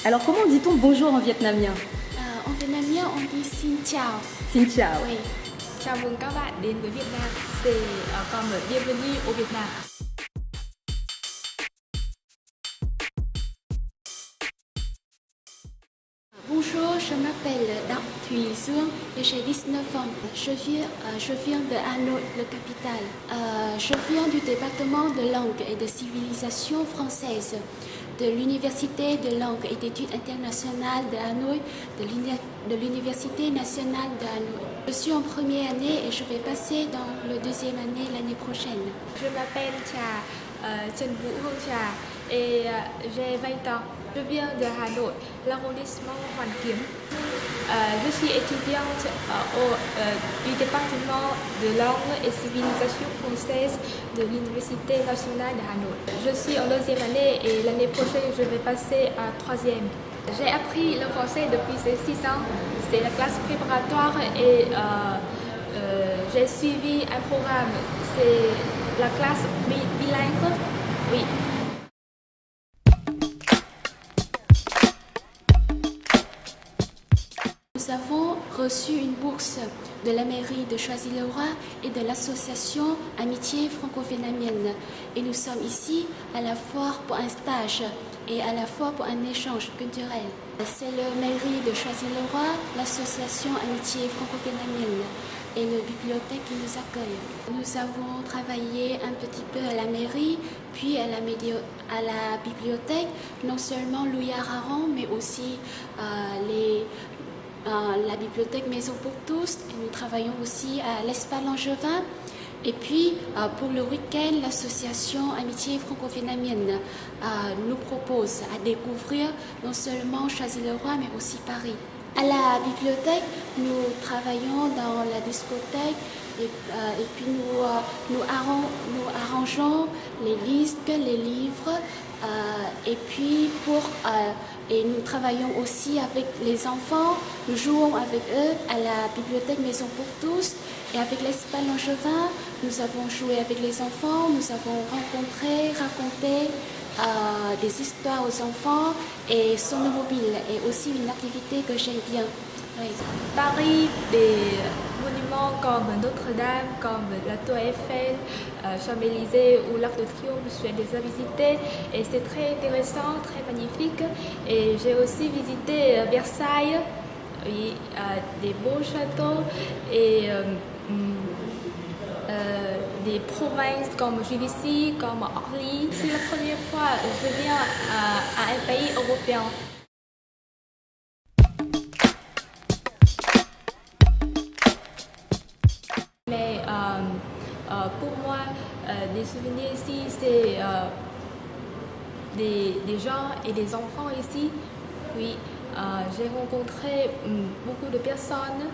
Alors, comment dit-on bonjour en vietnamien? En vietnamien, on dit xin chào. Xin chào. Oui. Chào mừng các bạn đến với Việt Nam. C'est comme bienvenue au Vietnam. Bonjour, je m'appelle Đặng Thùy Dương et j'ai 19 ans. Je viens de Hanoi, la capitale. Je viens du département de langue et de civilisation française de l'Université de langue et d'études internationales de Hanoi, de l'Université nationale de Hanoi. Je suis en première année et je vais passer dans la deuxième année l'année prochaine. Je m'appelle Trần Vũ Hương Trà et j'ai 20 ans. Je viens de Hanoi, l'arrondissement Hoàn Kiếm. Je suis étudiante du département de langue et civilisation française de l'Université nationale de Hanoi. Je suis en deuxième année et l'année prochaine je vais passer à troisième. J'ai appris le français depuis 6 ans. C'est la classe préparatoire et j'ai suivi un programme. C'est la classe bilingue. Oui. Nous avons reçu une bourse de la mairie de Choisy-le-Roi et de l'association Amitié franco-vietnamienne. Et nous sommes ici à la fois pour un stage et à la fois pour un échange culturel. C'est la mairie de Choisy-le-Roi, l'association Amitié franco-vietnamienne et la bibliothèque qui nous accueille. Nous avons travaillé un petit peu à la mairie, puis à la bibliothèque, non seulement Louis Araron, mais aussi la bibliothèque Maison pour tous, et nous travaillons aussi à l'Espace Langevin. Et puis, pour le week-end, l'association Amitié franco-vietnamienne nous propose à découvrir non seulement Choisy-le-Roi, mais aussi Paris. À la bibliothèque, nous travaillons dans la discothèque et puis nous arrangeons les disques, les livres et puis et nous travaillons aussi avec les enfants, nous jouons avec eux à la bibliothèque Maison pour tous et avec l'Espace Langevin, nous avons joué avec les enfants, nous avons raconté des histoires aux enfants et sonnomobile est aussi une activité que j'aime bien. Oui. Paris, des monuments comme Notre-Dame, comme la Tour Eiffel, Champs-Élysées ou l'Arc de Triomphe, je les ai visités et c'est très intéressant, très magnifique. Et j'ai aussi visité Versailles, oui, des beaux châteaux et des provinces comme Juvisy, comme Orly. C'est la première fois que je viens à un pays européen. Mais pour moi, des souvenirs ici, c'est des gens et des enfants ici. Oui, j'ai rencontré beaucoup de personnes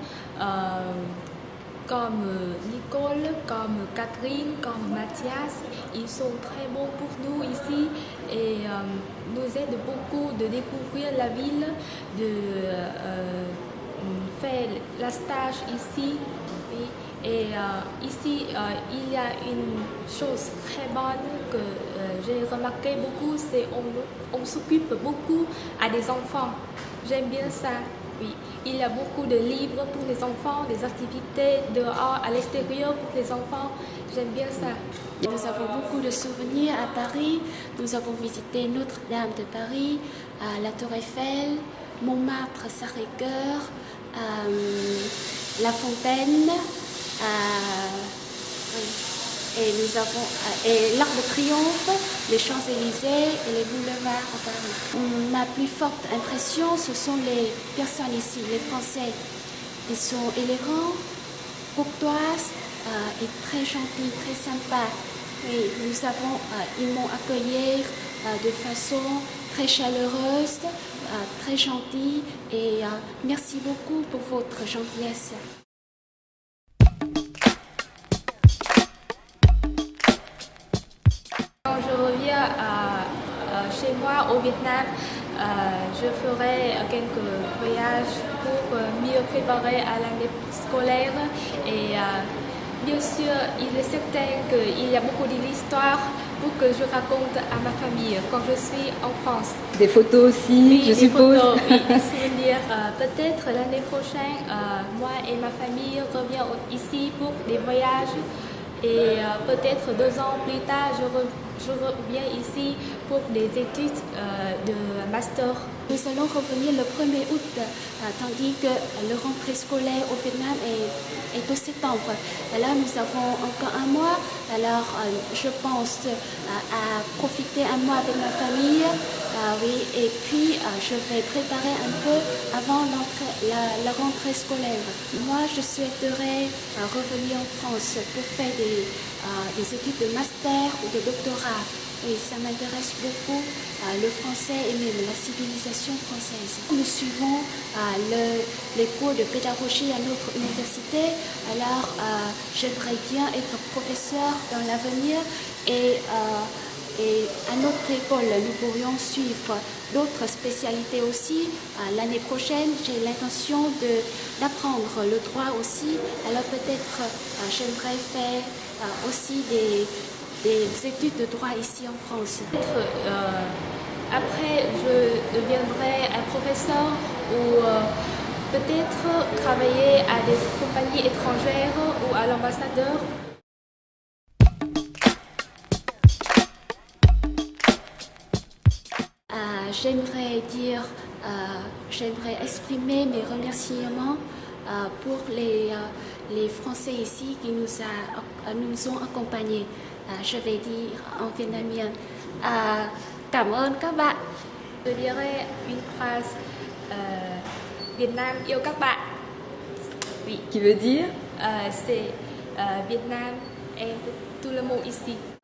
comme Nicole, comme Catherine, comme Mathias. Ils sont très bons pour nous ici et nous aident beaucoup de découvrir la ville, de faire la stage ici. Oui. Et ici, il y a une chose très bonne que j'ai remarqué beaucoup, c'est on s'occupe beaucoup à des enfants. J'aime bien ça. Oui, il y a beaucoup de livres pour les enfants, des activités dehors, à l'extérieur pour les enfants. J'aime bien ça. Nous avons beaucoup de souvenirs à Paris. Nous avons visité Notre-Dame de Paris, la Tour Eiffel, Montmartre, Sacré-Cœur, La Fontaine. Et l'Arc de Triomphe, les Champs-Élysées et les boulevards à Paris. Ma plus forte impression, ce sont les personnes ici, les Français. Ils sont élégants, courtoises et très gentils, très sympas. Et ils m'ont accueilli de façon très chaleureuse, très gentille et merci beaucoup pour votre gentillesse. Quand je reviens chez moi au Vietnam, je ferai quelques voyages pour mieux préparer à l'année scolaire et bien sûr il est certain qu'il y a beaucoup d'histoires pour que je raconte à ma famille quand je suis en France. Des photos aussi, Oui, je des suppose. photos, oui, des souvenirs. Peut-être l'année prochaine, moi et ma famille reviennent ici pour des voyages. Et peut-être 2 ans plus tard, je reviens ici pour des études de master. Nous allons revenir le 1er août, tandis que le rentrée scolaire au Vietnam est au septembre. Là, nous avons encore un mois, alors je pense à profiter un mois avec ma famille. Oui, et puis je vais préparer un peu avant la rentrée scolaire. Moi, je souhaiterais revenir en France pour faire des études de master ou de doctorat. Oui, ça m'intéresse beaucoup, le français et même la civilisation française. Nous suivons les cours de pédagogie à notre université, alors j'aimerais bien être professeur dans l'avenir et à notre école, nous pourrions suivre d'autres spécialités aussi. L'année prochaine, j'ai l'intention d'apprendre le droit aussi. Alors peut-être j'aimerais faire aussi des études de droit ici en France. Après, je deviendrai un professeur ou peut-être travailler à des compagnies étrangères ou à l'ambassadeur. J'aimerais exprimer mes remerciements pour les Français ici qui nous ont accompagnés. Je vais dire en vietnamien, cảm ơn các bạn. Je dirais une phrase, Việt Nam yêu các bạn. Oui. Qui veut dire C'est Việt Nam aime tout le monde ici.